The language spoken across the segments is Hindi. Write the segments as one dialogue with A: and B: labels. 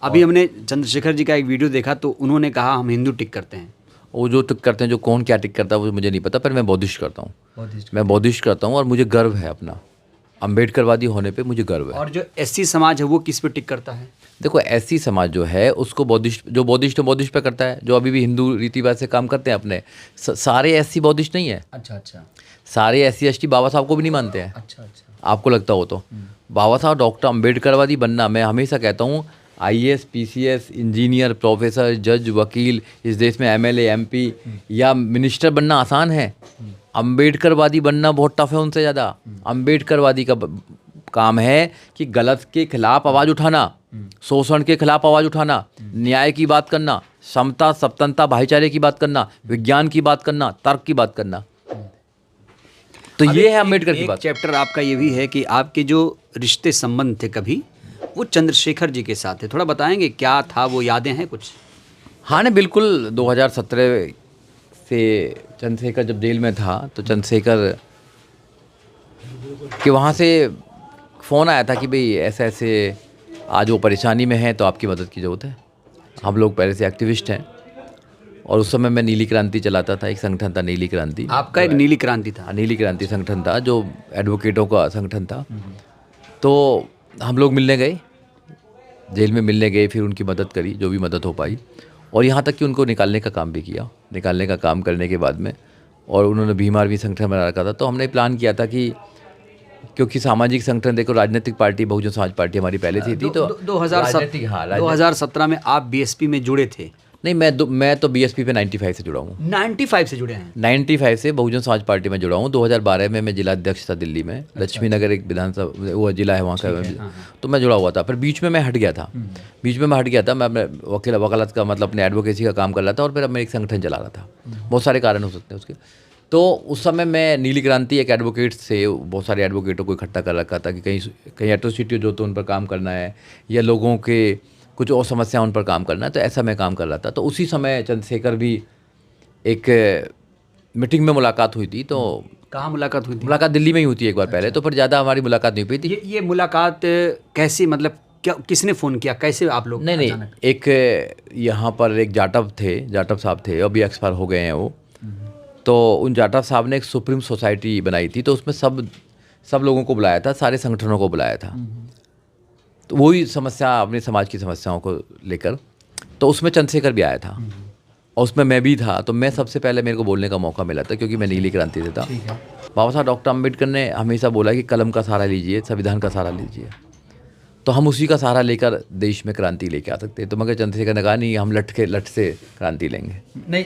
A: अभी हमने चंद्रशेखर जी का एक वीडियो देखा तो उन्होंने कहा हम हिंदू टिक करते हैं।
B: वो जो टिक करते हैं, जो कौन क्या टिक करता है वो मुझे नहीं पता, पर मैं बौद्धिस्ट करता हूँ। मैं बौद्धिस्ट करता हूँ और मुझे गर्व है अपना अम्बेडकरवादी होने पे, मुझे गर्व है।
A: और जो एससी समाज है वो किस पे टिक करता है?
B: देखो, ऐसी समाज जो है उसको बौद्धिस्ट पे करता है, जो अभी भी हिंदू रीति रिवाज से काम करते हैं अपने। सारे एससी बौद्धिस्ट नहीं है।
A: अच्छा।
B: सारे एससी एसटी बाबा साहब को भी नहीं मानते हैं।
A: अच्छा।
B: आपको लगता हो तो बाबा साहब डॉक्टर अम्बेडकरवादी बनना, मैं हमेशा कहता हूँ आईएएस, पीसीएस, इंजीनियर, प्रोफेसर, जज, वकील, इस देश में एमएलए, एमपी या मिनिस्टर बनना आसान है। अम्बेडकरवादी बनना बहुत टफ है उनसे ज़्यादा। अम्बेडकरवादी का काम है कि गलत के खिलाफ आवाज़ उठाना, शोषण के खिलाफ आवाज़ उठाना, न्याय की बात करना, समता, सपतनता, भाईचारे की बात करना, विज्ञान की बात करना, तर्क की बात करना। तो ये है अम्बेडकर की बात।
A: चैप्टर आपका ये भी है कि आपके जो रिश्ते संबंध थे कभी वो चंद्रशेखर जी के साथ थे, थोड़ा बताएंगे क्या था वो, यादें हैं कुछ?
B: हाँ ने बिल्कुल, 2017 से चंद्रशेखर जब जेल में था तो चंद्रशेखर कि वहाँ से फ़ोन आया था कि भाई ऐसे ऐसे आज वो परेशानी में है तो आपकी मदद की ज़रूरत है। हम लोग पहले से एक्टिविस्ट हैं और उस समय मैं नीली क्रांति चलाता था, एक संगठन था नीली क्रांति।
A: आपका एक नीली क्रांति था?
B: नीली क्रांति संगठन था जो एडवोकेटों का संगठन था। तो हम लोग मिलने गए, जेल में मिलने गए, फिर उनकी मदद करी जो भी मदद हो पाई, और यहाँ तक कि उनको निकालने का काम भी किया। निकालने का काम करने के बाद में, और उन्होंने भीम आर्मी संगठन बना रखा था, तो हमने प्लान किया था कि क्योंकि सामाजिक संगठन, देखो राजनीतिक पार्टी बहुजन समाज पार्टी हमारी पहले से थी, तो
A: 2017 में आप बीएसपी में जुड़े थे?
B: नहीं, मैं तो बीएसपी पे 95 से जुड़ा हूँ।
A: 95 से जुड़े हैं?
B: 95 से बहुजन समाज पार्टी में जुड़ा हूँ। 2012 में मैं जिला अध्यक्ष था दिल्ली में। लक्ष्मी नगर एक विधानसभा वो जिला है वहाँ का, तो मैं जुड़ा हुआ था। पर बीच में मैं हट गया था। मैं अपने वकालत का मतलब अपने एडवोकेसी का काम कर रहा था, और फिर अब मैं एक संगठन चला रहा था। बहुत सारे कारण हो सकते हैं उसके। तो उस समय मैं नीली क्रांति एक एडवोकेट से बहुत सारे एडवोकेटों को इकट्ठा कर रखा था कि कहीं एट्रोसिटी जो तो उन पर काम करना है, या लोगों के कुछ और समस्या उन पर काम करना है, तो ऐसा मैं काम कर रहा था। तो उसी समय चंद्रशेखर भी एक मीटिंग में मुलाकात हुई थी। तो
A: कहाँ मुलाकात हुई थी?
B: मुलाकात दिल्ली में ही हुई थी एक बार पहले, तो फिर ज़्यादा हमारी मुलाकात नहीं हुई थी।
A: ये मुलाकात कैसी, मतलब क्या, किसने फ़ोन किया, कैसे आप लोग?
B: नहीं, एक यहाँ पर एक जाटव साहब थे, अभी एक्सपायर हो गए हैं वो। तो उन जाटव साहब ने एक सुप्रीम सोसाइटी बनाई थी, तो उसमें सब लोगों को बुलाया था, सारे संगठनों को बुलाया था। तो वही समस्या, अपने समाज की समस्याओं को लेकर, तो उसमें चंद्रशेखर भी आया था और उसमें मैं भी था। तो मैं सबसे पहले, मेरे को बोलने का मौका मिला था क्योंकि मैं नीली क्रांति से था। बाबा साहब डॉक्टर अम्बेडकर ने हमेशा बोला कि कलम का सहारा लीजिए, संविधान का सहारा लीजिए, तो हम उसी का सहारा लेकर देश में क्रांति लेके आ सकते हैं। तो मगर चंद्रशेखर ने कहा नहीं, हम लट से क्रांति लेंगे।
A: नहीं,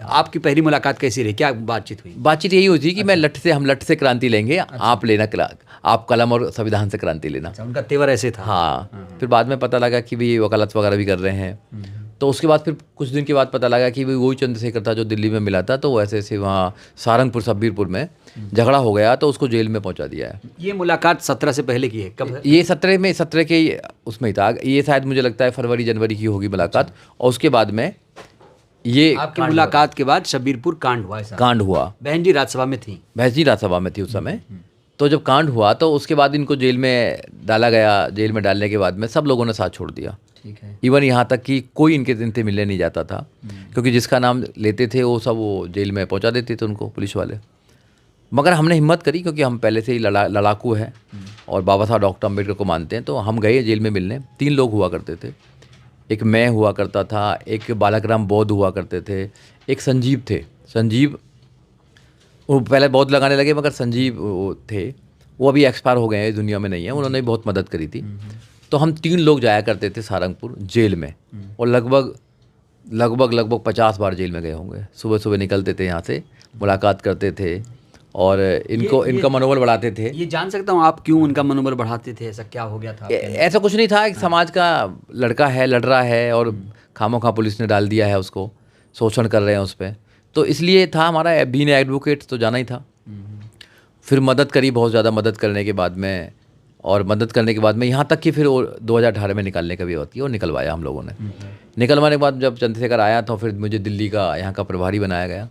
A: आपकी पहली मुलाकात कैसी रही, क्या बातचीत हुई?
B: बातचीत यही हुई थी कि हम लट से क्रांति लेंगे। आप लेना, आप कलम और संविधान से क्रांति लेना।
A: उनका तेवर ऐसे था?
B: हाँ। फिर बाद में पता लगा कि भाई वकालत वगैरह भी कर रहे हैं। तो उसके बाद फिर कुछ दिन के बाद पता लगा कि वही चंद्रशेखर था जो दिल्ली में मिला था। तो वो ऐसे वहाँ सारंगपुर शब्बीरपुर में झगड़ा हो गया, तो उसको जेल में पहुंचा दिया है।
A: ये मुलाकात 17 से पहले की है? कब?
B: ये 17 के उसमें ही था। ये शायद मुझे लगता है फरवरी जनवरी की होगी मुलाकात। और उसके बाद में ये
A: आपकी मुलाकात के बाद शब्बीरपुर कांड हुआ?
B: कांड हुआ।
A: बहन जी राज्यसभा में थी?
B: बहन जी राज्यसभा में थी उस समय। तो जब कांड हुआ तो उसके बाद इनको जेल में डाला गया। जेल में डालने के बाद में सब लोगों ने साथ छोड़ दिया।
A: ठीक है।
B: इवन यहाँ तक कि कोई इनसे मिलने नहीं जाता था, क्योंकि जिसका नाम लेते थे वो सब वो जेल में पहुँचा देते थे उनको, पुलिस वाले। मगर हमने हिम्मत करी क्योंकि हम पहले से ही लड़ाकू हैं और बाबा साहब डॉक्टर अम्बेडकर को मानते हैं। तो हम गए जेल में मिलने। 3 लोग हुआ करते थे। एक मैं हुआ करता था, एक बालकराम बौद्ध हुआ करते थे, एक संजीव थे। संजीव वो पहले बौद्ध लगाने लगे, मगर संजीव वो थे, वो अभी एक्सपायर हो गए हैं, दुनिया में नहीं है। उन्होंने बहुत मदद करी थी। तो हम 3 लोग जाया करते थे सारंगपुर जेल में, और लगभग 50 बार जेल में गए होंगे। सुबह सुबह निकलते थे यहाँ से, मुलाकात करते थे और इनका मनोबल बढ़ाते थे।
A: ये जान सकता हूँ आप क्यों उनका मनोबल बढ़ाते थे? ऐसा क्या हो गया था?
B: ऐसा कुछ नहीं था। एक समाज का लड़का है, लड़ रहा है, और खामोखा पुलिस ने डाल दिया है उसको, शोषण कर रहे हैं उस पर। तो इसलिए था हमारा बीइंग एडवोकेट, तो जाना ही था। फिर मदद करी, बहुत ज़्यादा मदद करने के बाद में, यहाँ तक कि फिर 2018 में निकालने का भी बात की और निकलवाया हम लोगों ने। निकलवाने के बाद जब चंद्रशेखर आया तो फिर मुझे दिल्ली का यहाँ का प्रभारी बनाया गया।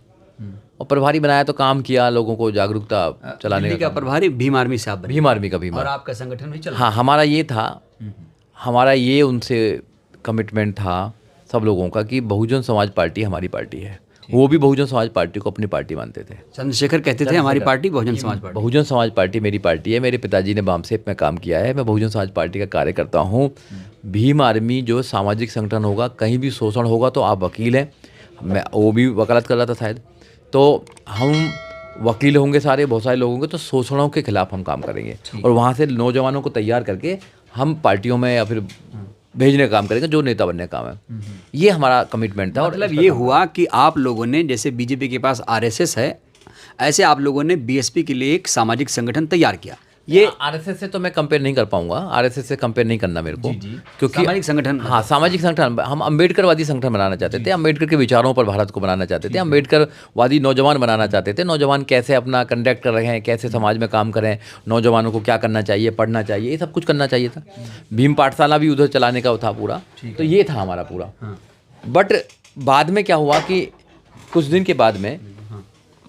B: और प्रभारी बनाया तो काम किया, लोगों को जागरूकता चलाने
A: का प्रभारी भीम आर्मी साहब?
B: भीम आर्मी का।
A: और आपका संगठन भी चला?
B: हाँ, हमारा ये था, हमारा ये उनसे कमिटमेंट था सब लोगों का कि बहुजन समाज पार्टी हमारी पार्टी है। वो भी बहुजन समाज पार्टी को अपनी पार्टी मानते थे।
A: चंद्रशेखर कहते थे हमारी party Bahujan Samaj party.
B: Bahujan Samaj party मेरी पार्टी है। मेरे पिताजी ने बामसेप में काम किया है। मैं बहुजन समाज पार्टी का कार्य करता हूँ। भीम आर्मी जो सामाजिक संगठन होगा, कहीं भी शोषण होगा तो आप वकील हैं, मैं वो भी वकालत कर रहा था शायद, तो हम वकील होंगे सारे, बहुत सारे लोग होंगे, तो शोषणों के खिलाफ हम काम करेंगे और वहाँ से नौजवानों को तैयार करके हम पार्टियों में या फिर भेजने का काम करेंगे, जो नेता बनने का काम है। ये हमारा कमिटमेंट था।
A: मतलब ये हुआ कि आप लोगों ने, जैसे बीजेपी के पास आरएसएस है, ऐसे आप लोगों ने बीएसपी के लिए एक सामाजिक संगठन तैयार किया।
B: ये आरएसएस से तो मैं कंपेयर नहीं कर पाऊंगा, आरएसएस से कंपेयर नहीं करना मेरे को, क्योंकि
A: सामाजिक संगठन,
B: हाँ सामाजिक संगठन, हम अम्बेडकरवादी संगठन बनाना चाहते थे। अम्बेडकर के विचारों पर भारत को बनाना चाहते थे। अम्बेडकरवादी नौजवान बनाना चाहते थे। नौजवान कैसे अपना कंडक्ट कर रहे हैं, कैसे समाज में काम करें, नौजवानों को क्या करना चाहिए, पढ़ना चाहिए, ये सब कुछ करना चाहिए था। भीम पाठशाला भी उधर चलाने का था पूरा, तो ये था हमारा पूरा। बट बाद में क्या हुआ कि कुछ दिन के बाद में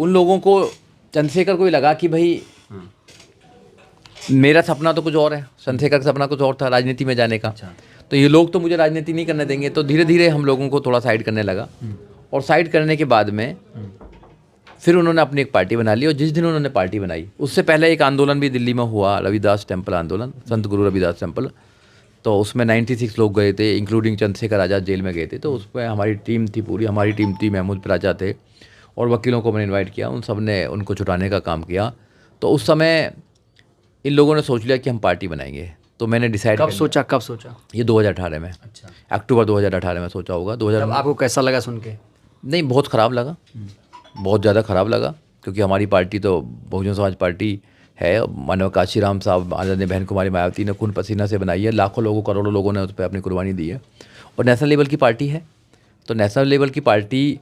B: उन लोगों को, चंद्रशेखर को ही लगा कि भाई मेरा सपना तो कुछ और है, चंद्रशेखर का सपना कुछ और था, राजनीति में जाने का। तो ये लोग तो मुझे राजनीति नहीं करने देंगे, तो धीरे धीरे हम लोगों को थोड़ा साइड करने लगा। और साइड करने के बाद में फिर उन्होंने अपनी एक पार्टी बना ली। और जिस दिन उन्होंने पार्टी बनाई, उससे पहले एक आंदोलन भी दिल्ली में हुआ, रविदास टेम्पल आंदोलन, संत गुरु रविदास टेम्पल। तो उसमें 96 लोग गए थे, इंक्लूडिंग चंद्रशेखर आज़ाद जेल में गए थे। तो उसमें हमारी टीम थी पूरी, हमारी टीम थी, महमूद राजा थे और वकीलों को मैंने इन्वाइट किया। उन सब ने उनको छुटाने का काम किया। तो उस समय इन लोगों ने सोच लिया कि हम पार्टी बनाएंगे। तो मैंने डिसाइड
A: कब सोचा? ये
B: 2018 में।
A: अच्छा,
B: अक्टूबर 2018 में सोचा होगा। 2000
A: आपको कैसा लगा सुन के?
B: नहीं, बहुत ख़राब लगा, बहुत ज़्यादा ख़राब लगा, क्योंकि हमारी पार्टी तो बहुजन समाज पार्टी है। मानव काशीराम साहब, आदरणीय बहन कुमारी मायावती ने खून पसीना से बनाई है। लाखों लोगों, करोड़ों लोगों ने उस पर अपनी कुर्बानी दी है और नेशनल लेवल की पार्टी है। तो नेशनल लेवल की पार्टी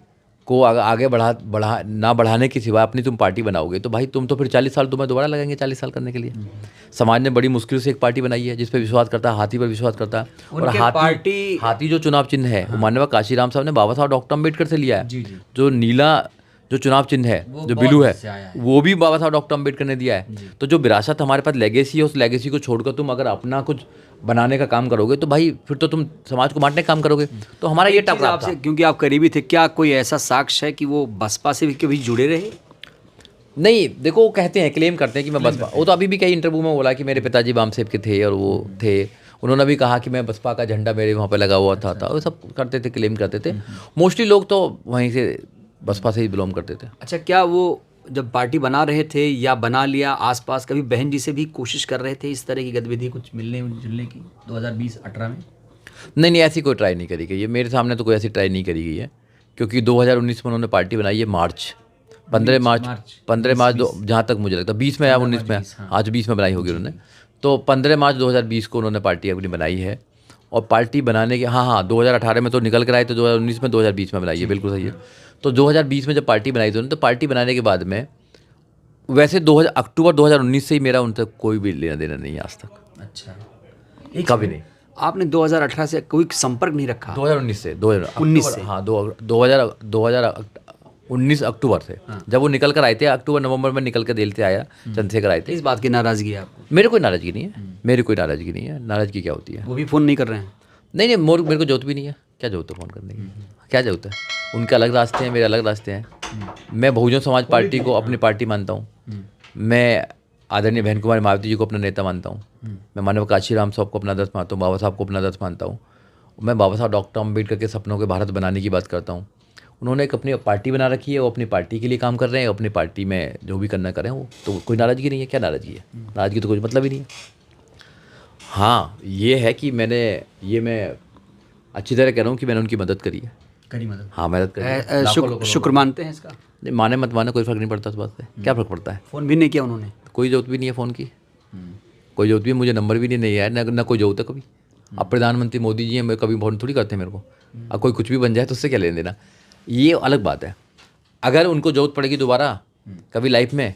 B: को आगे बढ़ाने की सिवा अपनी तुम पार्टी बनाओगे तो भाई तुम तो फिर 40 साल तुम्हें दोबारा लगेंगे 40 साल करने के लिए। समाज ने बड़ी मुश्किल से एक पार्टी बनाई है जिस पे विश्वास करता है, हाथी पर विश्वास करता है। और हाथी जो चुनाव चिन्ह है, वो माननीय काशीराम साहब ने बाबा साहब डॉक्टर अम्बेडकर से लिया है। जो नीला जो चुनाव चिन्ह है, जो ब्लू है, वो भी बाबा साहब डॉक्टर अम्बेडकर ने दिया है। तो जो विरासत हमारे पास लेगेसी है, उस लेगेसी को छोड़कर तुम अगर अपना कुछ बनाने का काम करोगे तो भाई फिर तो तुम समाज को बांटने का काम करोगे। तो हमारा ये टकराव था।
A: क्योंकि आप करीबी थे, क्या कोई ऐसा साक्ष्य है कि वो बसपा से भी कभी जुड़े रहे?
B: नहीं, देखो वो कहते हैं, क्लेम करते हैं कि मैं बसपा, वो तो अभी भी कई इंटरव्यू में बोला कि मेरे पिताजी बामसेप के थे और वो थे। उन्होंने भी कहा कि मैं बसपा का झंडा मेरे वहाँ पे लगा हुआ था। वो सब करते थे, क्लेम करते थे। मोस्टली लोग तो वहीं से बसपा से ही बिलोंग करते थे।
A: अच्छा, क्या वो जब पार्टी बना रहे थे या बना लिया, आसपास कभी बहन जी से भी कोशिश कर रहे थे इस तरह की गतिविधि कुछ मिलने जुलने की 2020-18 में?
B: नहीं, ऐसी कोई ट्राई नहीं करी गई है। मेरे सामने तो कोई ऐसी ट्राई नहीं करी गई है, क्योंकि 2019 में उन्होंने पार्टी बनाई है, 15 मार्च जहाँ तक मुझे लगता है 20 में या 19 में, आज 20 में बनाई होगी उन्होंने। तो 15 मार्च 2020 को उन्होंने पार्टी अपनी बनाई है। और पार्टी बनाने के 2018 में तो निकल कर आए, तो 2019 में 2020 में बनाई है, बिल्कुल सही है। तो 2020 में जब पार्टी बनाई थी उन्होंने, तो पार्टी बनाने के बाद में वैसे अक्टूबर 2019 से ही मेरा उन तक कोई भी लेना देना नहीं है आज तक।
A: अच्छा,
B: कभी नहीं।
A: आपने 2018 से कोई संपर्क नहीं रखा?
B: 2019 से 2019 से, हाँ 2019 अक्टूबर से, जब वो निकल कर आए थे, अक्टूबर नवंबर में निकल कर दिल से आया, चंद्रशेखर आए थे।
A: इस बात की नाराजगी है आपको?
B: मेरे कोई नाराजगी नहीं है, मेरी कोई नाराजगी नहीं है। नाराजगी क्या होती है?
A: वो भी फ़ोन नहीं कर रहे हैं?
B: नहीं, मेरे को जरूरत भी नहीं है। क्या जरूरत है फ़ोन करने की? क्या जरूरत है? उनके अलग रास्ते हैं, मेरे अलग रास्ते हैं। मैं बहुजन समाज पार्टी को अपनी पार्टी मानता हूँ। मैं आदरणीय बहन कुमारी मायावती जी को अपना नेता मानता हूँ। मैं मानव काशीराम साहब को अपना आदर्श मानता हूँ, बाबा साहब को अपना आदर्श मानता हूँ। मैं बाबा साहब डॉक्टर अम्बेडकर के सपनों के भारत बनाने की बात करता हूँ। उन्होंने एक अपनी पार्टी बना रखी है, वो अपनी पार्टी के लिए काम कर रहे हैं, अपनी पार्टी में जो भी करना करें, वो तो कोई नाराज़गी नहीं है। क्या नाराज़गी है? नाराज़गी तो कोई मतलब ही नहीं है। हाँ, ये है कि मैं अच्छी तरह कह रहा हूँ कि मैंने उनकी मदद करी है।
A: मदद?
B: हाँ, मदद करी।
A: शुक्र मानते हैं इसका?
B: नहीं, माने मत माने कोई फ़र्क नहीं पड़ता इस बात से। क्या फ़र्क पड़ता है?
A: फ़ोन भी नहीं किया उन्होंने?
B: कोई जरूरत भी नहीं है फ़ोन की, कोई जरूरत भी, मुझे नंबर भी नहीं है, ना कोई जरूरत है कभी। अब प्रधानमंत्री मोदी जी हैं, मैं कभी फ़ोन थोड़ी करते हैं मेरे को। अब कोई कुछ भी बन जाए तो उससे क्या लेना देना, ये अलग बात है। अगर उनको जरूरत पड़ेगी दोबारा कभी लाइफ में,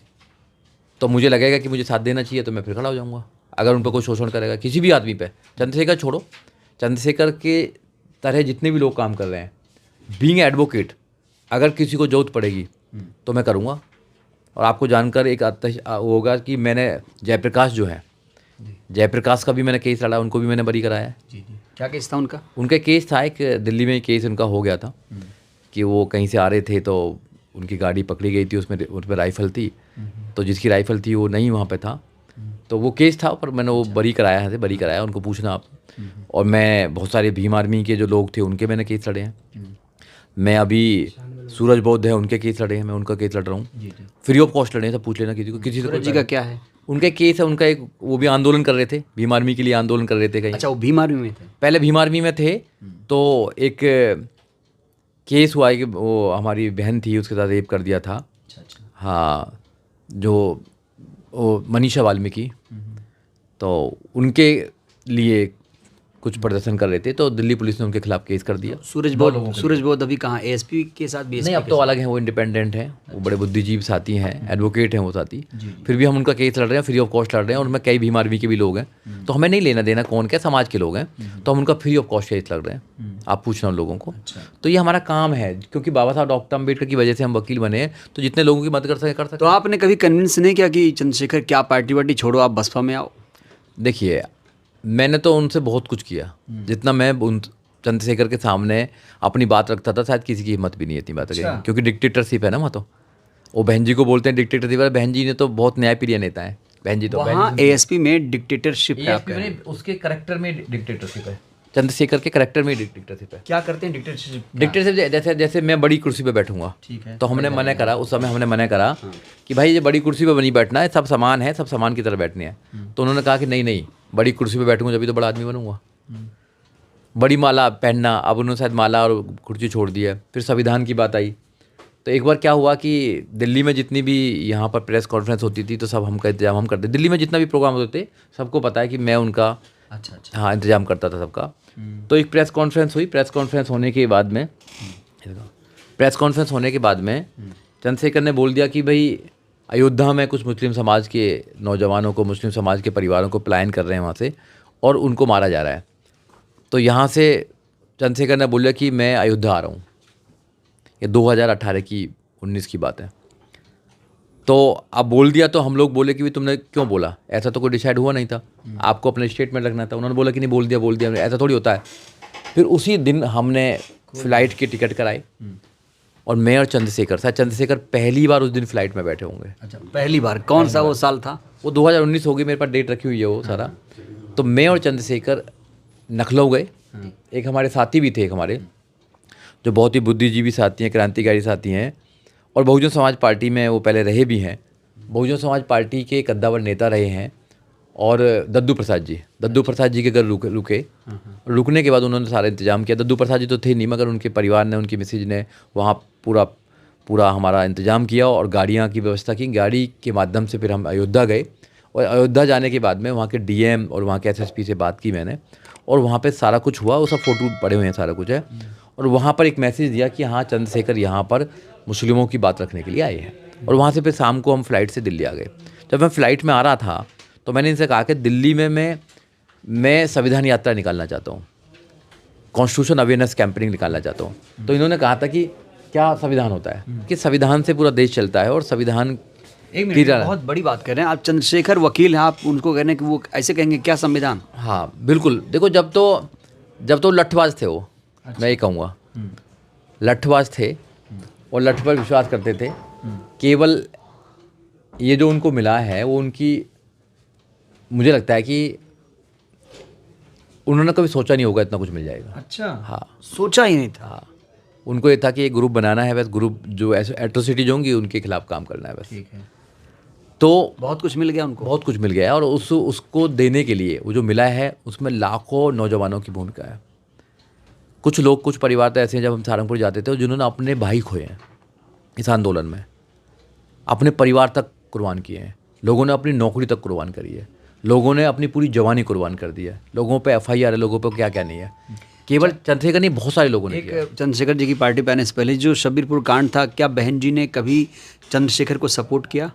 B: तो मुझे लगेगा कि मुझे साथ देना चाहिए, तो मैं फिर खड़ा हो जाऊँगा। अगर उन पर कोई शोषण करेगा किसी भी आदमी पे, चंद्रशेखर छोड़ो, चंद्रशेखर के तरह जितने भी लोग काम कर रहे हैं, बीइंग एडवोकेट, अगर किसी को जरूरत पड़ेगी तो मैं करूँगा। और आपको जानकर एक होगा कि मैंने जयप्रकाश जो है, जयप्रकाश का भी मैंने केस लड़ा, उनको भी मैंने बरी कराया है।
A: जी जी। क्या केस था उनका?
B: उनका केस था, एक दिल्ली में केस उनका हो गया था कि वो कहीं से आ रहे थे तो उनकी गाड़ी पकड़ी गई थी, उसमें राइफ़ल थी, तो जिसकी राइफ़ल थी वो नहीं वहाँ पे था, तो वो केस था, पर मैंने वो बरी कराया, उनको पूछना आप। और मैं बहुत सारे भीम आर्मी के जो लोग थे उनके मैंने केस लड़े हैं। मैं अभी सूरज बौद्ध है, उनके केस लड़े हैं, मैं उनका केस लड़ रहा हूँ, फ्री ऑफ कॉस्ट लड़े हैं, सब पूछ लेना किसी को, किसी से।
A: सूरज जी का क्या है?
B: उनका केस है, उनका एक, वो भी आंदोलन कर रहे थे, भीम आर्मी के लिए आंदोलन कर रहे थे कहीं।
A: अच्छा, वो भीम आर्मी में थे?
B: पहले भीम आर्मी में थे, तो एक केस हुआ है कि वो हमारी बहन थी, उसके साथ रेप कर दिया था।
A: अच्छा।
B: हाँ, जो वो मनीषा वाल्मीकि, तो उनके लिए कुछ प्रदर्शन कर रहे थे, तो दिल्ली पुलिस ने उनके खिलाफ केस कर दिया।
A: सूरज बौद्ध अभी कहाँ, एएसपी के साथ भी?
B: नहीं, अब तो अलग हैं, वो इंडिपेंडेंट हैं, वो बड़े बुद्धिजीवी साथी हैं, एडवोकेट हैं वो साथी। फिर भी हम उनका केस लड़ रहे हैं, फ्री ऑफ कॉस्ट लड़ रहे हैं, और उनमें कई भीम आर्मी के भी लोग हैं, तो हमें नहीं लेना देना कौन क्या, समाज के लोग हैं, तो हम उनका फ्री ऑफ कॉस्ट केस लड़ रहे हैं। आप पूछना उन लोगों को। तो ये हमारा काम है, क्योंकि बाबा साहब डॉक्टर अम्बेडकर की वजह से हम वकील बने हैं, तो जितने लोगों की मदद कर सकते।
A: तो आपने कभी कन्विंस नहीं किया कि चंद्रशेखर क्या पार्टी वार्टी छोड़ो, आप बसपा में आओ?
B: देखिए, मैंने तो उनसे बहुत कुछ किया, जितना मैं उन चंद्रशेखर के सामने अपनी बात रखता था, शायद किसी की हिम्मत भी नहीं इतनी बात रखने की, क्योंकि डिक्टेटरशिप है ना वहाँ। तो वो बहन जी को बोलते हैं डिक्टेटरशिप, बहन जी ने तो बहुत न्यायप्रिय नेता है, बहन जी तो
A: वहाँ एएसपी में डिक्टेटरशिप है आपका?
B: उसके करैक्टर में डिक्टेटरशिप है, चंद्रशेखर के करैक्टर में डिक्टेटरशिप है।
A: क्या करते हैं डिक्टेटरशिप?
B: डिक्टेटरशिप जैसे मैं बड़ी कुर्सी पे बैठूंगा,
A: ठीक है,
B: तो हमने मना करा, उस समय हमने मना करा कि भाई ये बड़ी कुर्सी पे नहीं बैठना है, सब समान है, सब समान की तरह बैठने हैं। तो उन्होंने कहा कि नहीं नहीं, बड़ी कुर्सी पे बैठूंगा जब तो बड़ा आदमी बनूंगा। बड़ी माला पहनना, अब उन्होंने शायद माला और कुर्सी छोड़ दी है। फिर संविधान की बात आई, तो एक बार क्या हुआ कि दिल्ली में जितनी भी यहाँ पर प्रेस कॉन्फ्रेंस होती थी, तो सब हमका इंतजाम हम करते। दिल्ली में जितना भी प्रोग्राम होते थे, सबको पता है कि मैं उनका हाँ इंतजाम करता था सबका। तो एक प्रेस कॉन्फ्रेंस हुई, प्रेस कॉन्फ्रेंस होने के बाद में चंद्रशेखर ने बोल दिया कि भाई अयोध्या में कुछ मुस्लिम समाज के नौजवानों को, मुस्लिम समाज के परिवारों को पलायन कर रहे हैं वहाँ से, और उनको मारा जा रहा है। तो यहाँ से चंद्रशेखर ने बोला कि मैं अयोध्या आ रहा हूँ। ये 2018 की 19 की बात है। तो अब बोल दिया, तो हम लोग बोले कि भाई तुमने क्यों बोला, ऐसा तो कोई डिसाइड हुआ नहीं था, आपको अपने स्टेटमेंट रखना था। उन्होंने बोला कि नहीं, बोल दिया, ऐसा थोड़ी होता है। फिर उसी दिन हमने फ़्लाइट की टिकट कराई, और मैं और चंद्रशेखर पहली बार उस दिन फ्लाइट में बैठे होंगे।
A: अच्छा, पहली बार? कौन सा वो साल था?
B: वो 2019 होगी, मेरे पास डेट रखी हुई है वो सारा। तो मैं और चंद्रशेखर लखनऊ गए। एक हमारे साथी भी थे, हमारे जो बहुत ही बुद्धिजीवी साथी हैं, क्रांतिकारी साथी हैं, और बहुजन समाज पार्टी में वो पहले रहे भी हैं। बहुजन समाज पार्टी के कद्दावर नेता रहे हैं। और दद्दू प्रसाद जी के घर रुकने के बाद उन्होंने सारा इंतजाम किया। दद्दू प्रसाद जी तो थे नहीं, मगर उनके परिवार ने, उनकी मिसेज ने वहाँ पूरा हमारा इंतजाम किया और गाड़ियाँ की व्यवस्था की। गाड़ी के माध्यम से फिर हम अयोध्या गए, और अयोध्या जाने के बाद में वहाँ के डीएम और वहाँ के एसएसपी से बात की मैंने, और वहाँ पे सारा कुछ हुआ, वो सब फोटो पड़े हुए हैं, सारा कुछ है। और वहाँ पर एक मैसेज दिया कि हाँ, चंद्रशेखर यहाँ पर मुस्लिमों की बात रखने के लिए आए हैं। और वहाँ से फिर शाम को हम फ्लाइट से दिल्ली आ गए। जब मैं फ़्लाइट में आ रहा था, तो मैंने इनसे कहा कि दिल्ली में मैं संविधान यात्रा निकालना चाहता हूँ, कॉन्स्टिट्यूशन अवेयरनेस कैंपेनिंग निकालना चाहता हूँ। तो इन्होंने कहा था कि क्या संविधान होता है, कि संविधान से पूरा देश चलता है, और संविधान
A: एक मिनट, बहुत बड़ी बात कर रहे हैं आप। चंद्रशेखर वकील हैं, आप उनको कहने कि वो ऐसे कहेंगे क्या संविधान?
B: हाँ बिल्कुल। देखो, जब तो लठबाज थे वो, मैं ये कहूँगा लठबाज थे, और लठ पर विश्वास करते थे। केवल ये जो उनको मिला है, वो उनकी, मुझे लगता है कि उन्होंने कभी सोचा नहीं होगा इतना कुछ मिल जाएगा।
A: अच्छा,
B: हाँ,
A: सोचा ही नहीं था।
B: हाँ, उनको ये था कि एक ग्रुप बनाना है, बस ग्रुप जो ऐसे एट्रोसिटीज होंगी उनके खिलाफ काम करना है बस।
A: ठीक है।
B: तो
A: बहुत कुछ मिल गया उनको,
B: बहुत कुछ मिल गया है, और उसको देने के लिए वो जो मिला है, उसमें लाखों नौजवानों की भूमिका है। कुछ लोग, कुछ परिवार तो ऐसे हैं, जब हम सहारनपुर जाते थे, जिन्होंने अपने भाई खोए हैं इस आंदोलन में, अपने परिवार तक कुर्बान किए हैं। लोगों ने अपनी नौकरी तक कुर्बान करी है, लोगों ने अपनी पूरी जवानी कुर्बान कर दी है। लोगों पे FIR है, लोगों पे क्या क्या नहीं है। केवल चंद्रशेखर नहीं, बहुत सारे लोगों ने किया।
A: चंद्रशेखर जी की पार्टी पे आने से पहले जो शब्बीरपुर कांड था, क्या बहन जी ने कभी चंद्रशेखर को सपोर्ट किया,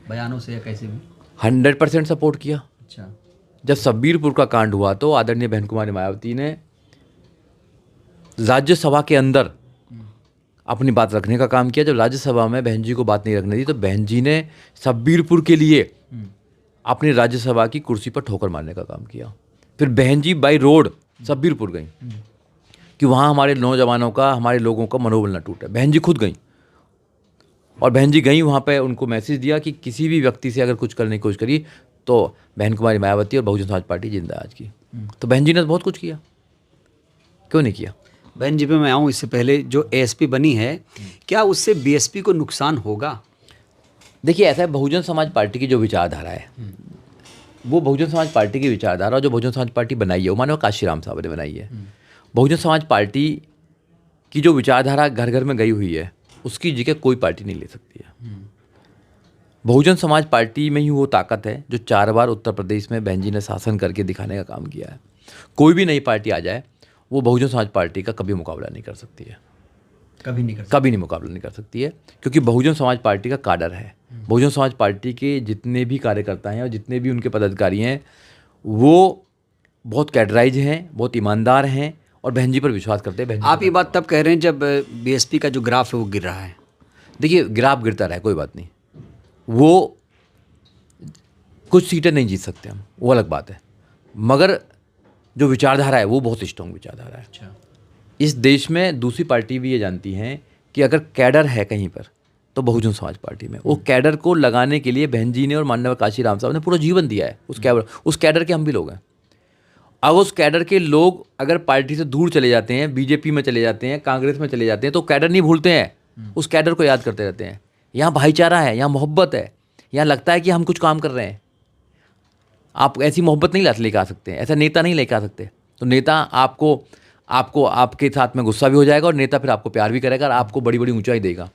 A: बयानों से या कैसे भी?
B: 100% सपोर्ट किया।
A: अच्छा।
B: जब शब्बीरपुर का कांड हुआ, तो आदरणीय बहन कुमारी मायावती ने राज्यसभा के अंदर अपनी बात रखने का काम किया। जब राज्यसभा में बहन जी को बात नहीं रखनी थी, तो बहन जी ने शब्बीरपुर के लिए अपनी राज्यसभा की कुर्सी पर ठोकर मारने का काम किया। फिर बहन जी बाई रोड सब्बीरपुर गई कि वहाँ हमारे नौजवानों का, हमारे लोगों का मनोबल न टूटे। बहन जी खुद गई, और बहन जी गई वहाँ पे, उनको मैसेज दिया कि किसी भी व्यक्ति से अगर कुछ करने की कोशिश करी तो बहन कुमारी मायावती और बहुजन समाज पार्टी जिंदा है आज की। तो बहन जी ने बहुत कुछ किया, क्यों नहीं किया?
A: बहन जी पे मैं आऊँ इससे पहले, जो एएसपी बनी है, क्या उससे बीएसपी को नुकसान होगा?
B: देखिए, ऐसा है, बहुजन समाज पार्टी की जो विचारधारा है, वो बहुजन समाज पार्टी की विचारधारा, जो बहुजन समाज पार्टी बनाई है वो मानव काशीराम साहब ने बनाई है। बहुजन समाज पार्टी की जो विचारधारा घर घर में गई हुई है, उसकी जगह कोई पार्टी नहीं ले सकती है। बहुजन समाज पार्टी में ही वो ताकत है जो 4 बार उत्तर प्रदेश में बहन जी ने शासन करके दिखाने का काम किया है। कोई भी नई पार्टी आ जाए, वो बहुजन समाज पार्टी का कभी मुकाबला नहीं कर सकती है,
A: कभी नहीं कर
B: कभी नहीं मुकाबला नहीं कर सकती है, क्योंकि बहुजन समाज पार्टी का काडर है। बहुजन समाज पार्टी के जितने भी कार्यकर्ता हैं और जितने भी उनके पदाधिकारी हैं, वो बहुत कैडराइज हैं, बहुत ईमानदार हैं और बहन जी पर विश्वास करते हैं।
A: आप ये बात तब कह रहे हैं जब बीएसपी का जो ग्राफ है वो गिर रहा है।
B: देखिए, ग्राफ गिरता रहा है, कोई बात नहीं, वो कुछ सीटें नहीं जीत सकते हम, वो अलग बात है, मगर जो विचारधारा है वो बहुत स्ट्रॉन्ग विचारधारा है।
A: अच्छा।
B: इस देश में दूसरी पार्टी भी ये जानती हैं कि अगर कैडर है कहीं पर तो बहुजन समाज पार्टी में। वो कैडर को लगाने के लिए बहन जी ने और माननीय काशीराम साहब ने पूरा जीवन दिया है। उस कैडर के हम भी लोग हैं। अब उस कैडर के लोग अगर पार्टी से दूर चले जाते हैं, बीजेपी में चले जाते हैं, कांग्रेस में चले जाते हैं, तो कैडर नहीं भूलते हैं, उस कैडर को याद करते रहते हैं। यहाँ भाईचारा है, यहाँ मोहब्बत है, यहाँ लगता है कि हम कुछ काम कर रहे हैं। आप ऐसी मोहब्बत नहीं लेकर आ सकते, ऐसा नेता नहीं लेकर आ सकते। तो नेता आपको आपके साथ में गुस्सा भी हो जाएगा और नेता फिर आपको प्यार भी करेगा और आपको बड़ी बड़ी ऊंचाई देगा।